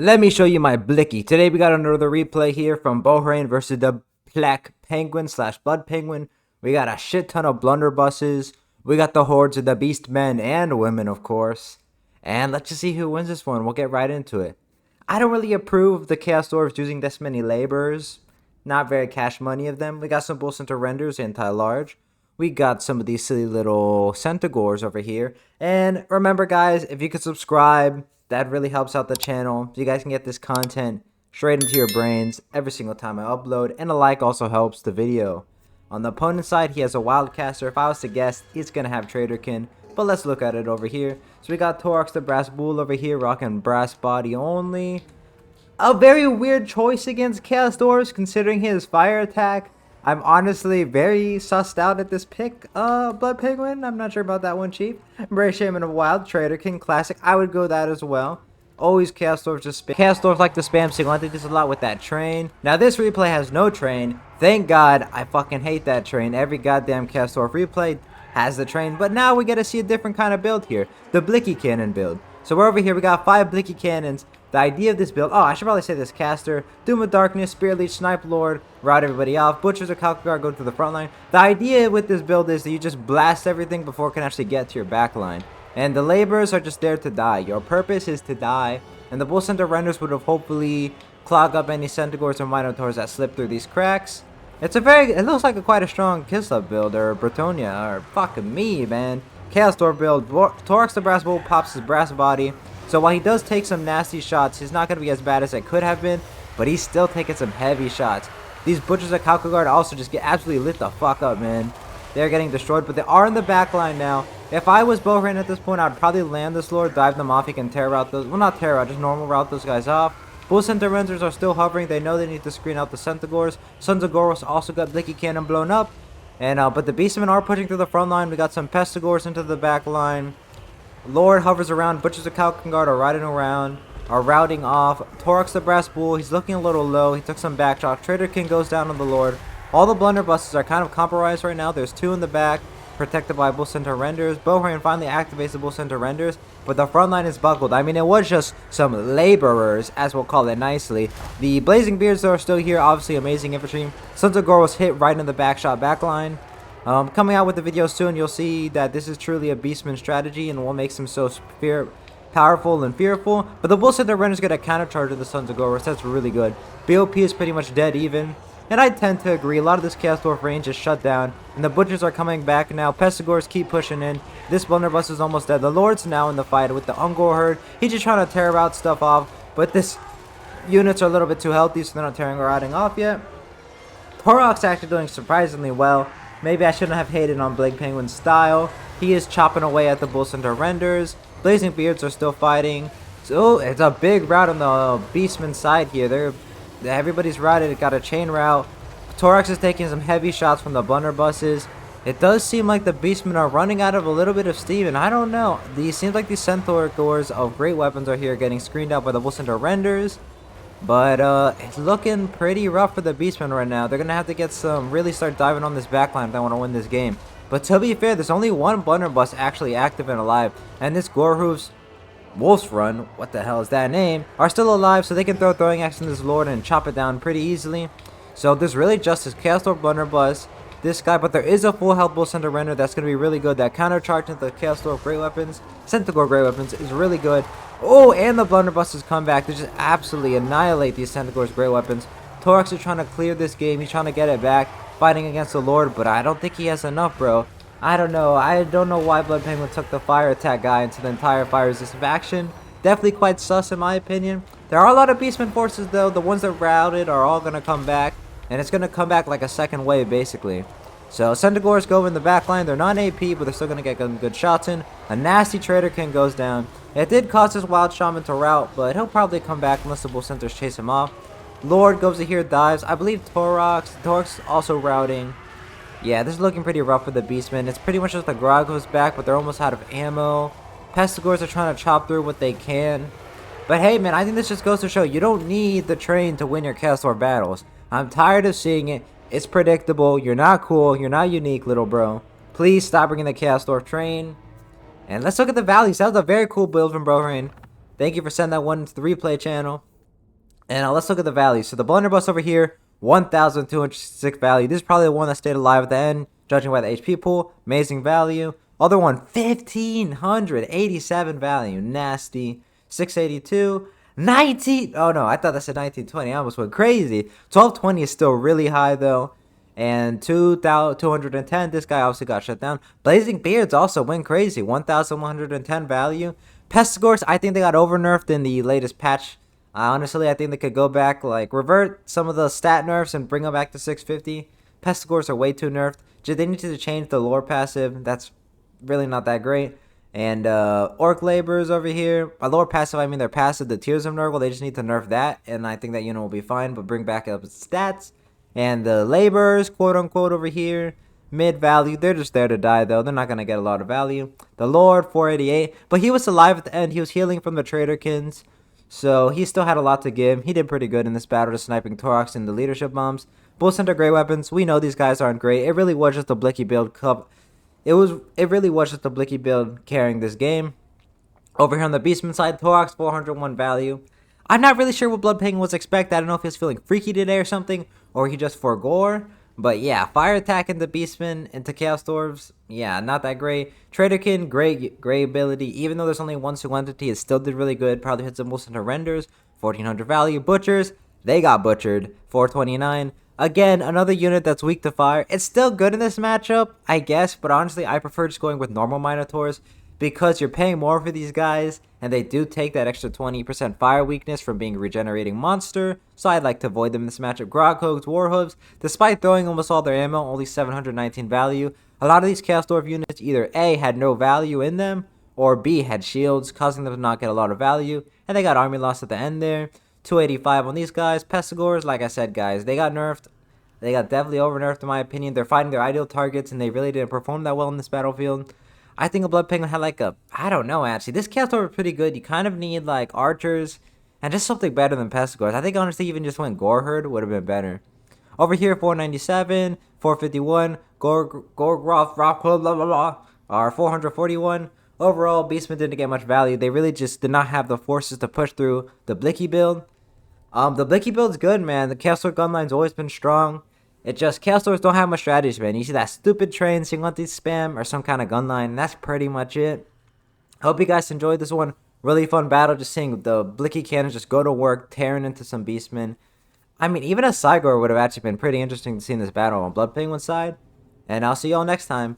Let me show you my Blicky. Today we got another replay here from Bohrain versus the Black Penguin / Blood Penguin. We got a shit ton of blunderbusses. We got the hordes of the beast men and women, of course. And let's just see who wins this one. We'll get right into it. I don't really approve of the Chaos Dwarfs using this many laborers. Not very cash money of them. We got some bull center renders anti-large. We got some of these silly little Centigores over here. And remember guys, if you could subscribe, that really helps out the channel. You guys can get this content straight into your brains every single time I upload. And a like also helps the video. On the opponent's side, he has a Wildcaster. If I was to guess, he's going to have Traderkin. But let's look at it over here. So we got Torx the Brass Bull over here, rocking brass body only. A very weird choice against Chaos Dwarfs considering his fire attack. I'm honestly very sussed out at this pick, Blood Penguin. I'm not sure about that one, Chief. Brave Shaman of Wild, Traderkin, Classic. I would go that as well. Always Chaos Dwarfs just spam. Chaos Dwarfs like to spam single. I think this a lot with that train. Now this replay has no train. Thank God. I fucking hate that train. Every goddamn Chaos Dwarf replay has the train. But now we get to see a different kind of build here. The Blicky Cannon build. So we're over here. We got 5 Blicky Cannons. The idea of this build, I should probably say this caster, Doom of Darkness, Spirit Leech, Snipe Lord, route everybody off, Butchers or Calcagar go to the front line. The idea with this build is that you just blast everything before it can actually get to your back line. And the laborers are just there to die. Your purpose is to die. And the bull center renders would have hopefully clogged up any Centigores or Minotaurs that slip through these cracks. It looks like quite a strong Kislev build, or Bretonia, or fucking me, man. Chaos Dwarf build, Torx the Brass Bull pops his brass body. So while he does take some nasty shots, he's not going to be as bad as it could have been, but he's still taking some heavy shots. These Butchers at Calcagar also just get absolutely lit the fuck up, man. They're getting destroyed, but they are in the back line now. If I was Bohrain at this point, I'd probably land this Lord, dive them off. He can tear out those, well, not tear out, just normal route those guys off. Bull Center Renders are still hovering. They know they need to screen out the Centigores. Sons of Goros also got Blicky Cannon blown up. And but the Beastmen are pushing through the front line. We got some Pestigores into the back line. Lord hovers around, Butchers of Calcagar are riding around, are routing off. Torx the Brass Bull, he's looking a little low, he took some back shots. Traderkin goes down on the Lord. All the blunderbusses are kind of compromised right now. There's 2 in the back, protected by Bull Center Renders. Bohrain finally activates the Bull Center Renders, but the front line is buckled. I mean, it was just some laborers, as we'll call it nicely. The Blazing Beards are still here, obviously amazing infantry. Sons of Gore was hit right in the back shot back line. Coming out with the video soon, you'll see that this is truly a Beastman strategy and what makes them so powerful and fearful. But the Bull Center Render's going to countercharge the Sons of Goros. That's really good. BOP is pretty much dead even. And I tend to agree. A lot of this Chaos Dwarf range is shut down. And the Butchers are coming back now. Pestigores keep pushing in. This Blunderbuss is almost dead. The Lord's now in the fight with the Ungor herd. He's just trying to tear out stuff off. But this units are a little bit too healthy, so they're not tearing or routing off yet. Torok's actually doing surprisingly well. Maybe I shouldn't have hated on Blake Penguin's style. He is chopping away at the Bull Center Renders. Blazing Beards are still fighting. So it's a big route on the Beastman side here. Everybody's routed. It got a chain route. Torx is taking some heavy shots from the blunderbusses. It does seem like the Beastmen are running out of a little bit of steam, and I don't know. These seems like these Centaurs of great weapons are here getting screened out by the Bull Center Renders. But it's looking pretty rough for the Beastmen right now. They're going to have to get really start diving on this backline if they want to win this game. But to be fair, there's only one blunderbuss actually active and alive. And this Gorehoof's Wolf's Run, what the hell is that name, are still alive, so they can throw throwing axe in this Lord and chop it down pretty easily. So there's really just this Chaos Dwarf blunderbuss, this guy, but there is a full health Bull Center Render that's going to be really good. That countercharge into the Chaos Dwarf Great Weapons, Centigore Great Weapons is really good. Oh, and the blunderbusses come back to just absolutely annihilate these Centigore's Great Weapons. Torx is trying to clear this game. He's trying to get it back, fighting against the Lord, but I don't think he has enough, bro. I don't know. I don't know why Blood Penguin took the fire attack guy into the entire fire resistant faction. Definitely quite sus in my opinion. There are a lot of Beastman forces though. The ones that routed are all going to come back, and it's going to come back like a second wave basically. So Centigores go in the back line. They're not AP, but they're still going to get some good shots in. A nasty Traderkin goes down. It did cost his Wild Shaman to route, but he'll probably come back unless the Bull Centers chase him off. Lord goes to here, dives. I believe Torx also routing. Yeah, this is looking pretty rough for the Beastmen. It's pretty much just the Grog goes back, but they're almost out of ammo. Pestigores are trying to chop through what they can. But hey, man, I think this just goes to show you don't need the train to win your Chaos Dwarf battles. I'm tired of seeing it. It's predictable. You're not cool. You're not unique, little bro. Please stop bringing the Chaos Dwarf train. And let's look at the valleys. That was a very cool build from Bohrain. Thank you for sending that one to the replay channel. And let's look at the values. So the blunderbuss over here, 1,206 value. This is probably the one that stayed alive at the end, judging by the HP pool. Amazing value. Other one, 1,587 value. Nasty. 682. 19. Oh no, I thought that said 1920. I almost went crazy. 1220 is still really high though. And 2,210. This guy obviously got shut down. Blazing Beards also went crazy. 1,110 value. Pestigors, I think they got over nerfed in the latest patch. Honestly, I think they could go back, like, revert some of the stat nerfs and bring them back to 650. Pestigors are way too nerfed. They need to change the lore passive. That's really not that great. And Orc Laborers over here. By lore passive, I mean their passive, the Tears of Nurgle. They just need to nerf that, and I think that unit will be fine, but bring back up its stats. And the Laborers, quote-unquote, over here, mid-value. They're just there to die, though. They're not going to get a lot of value. The Lord, 488. But he was alive at the end. He was healing from the Traderkins. So he still had a lot to give. He did pretty good in this battle, just sniping Torox and the leadership bombs. Bull Center great weapons. We know these guys aren't great. It really was just a Blicky build cup. It really was just a Blicky build carrying this game. Over here on the Beastman side, Torox 401 value. I'm not really sure what Blood Penguin was expected. I don't know if he was feeling freaky today or something, or he just forgore. But yeah, fire attack into Beastmen, into Chaos Dwarves, yeah, not that great. Traderkin, great ability. Even though there's only one single entity, it still did really good. Probably hit some most into renders. 1,400 value. Butchers, they got butchered. 429. Again, another unit that's weak to fire. It's still good in this matchup, I guess, but honestly, I prefer just going with normal Minotaurs because you're paying more for these guys, and they do take that extra 20% fire weakness from being a regenerating monster, so I'd like to avoid them in this matchup. Groghogs, Warhooves, despite throwing almost all their ammo, only 719 value. A lot of these Chaos Dwarf units either A, had no value in them, or B, had shields, causing them to not get a lot of value, and they got army loss at the end there. 285 on these guys. Pestigors, like I said, guys, they got nerfed. They got definitely over nerfed in my opinion. They're fighting their ideal targets, and they really didn't perform that well in this battlefield. I think a Blood Penguin had like a, I don't know actually. This Chaos Dwarf was pretty good. You kind of need like archers and just something better than Pestigors. I think honestly even just went Goreherd would have been better. Over here, 497, 451, Gorgroth, Rock, blah, blah, blah, are 441. Overall, Beastmen didn't get much value. They really just did not have the forces to push through the Blicky build. The Blicky build's good, man. The Chaos Dwarf gunline's always been strong. It just, Chaos Dwarfs don't have much strategy, man. You see that stupid train, Singleti spam, or some kind of gun line, and that's pretty much it. Hope you guys enjoyed this one. Really fun battle, just seeing the Blicky cannons just go to work, tearing into some Beastmen. I mean, even a Cygor would have actually been pretty interesting to see in this battle on Blood Penguin's side. And I'll see y'all next time.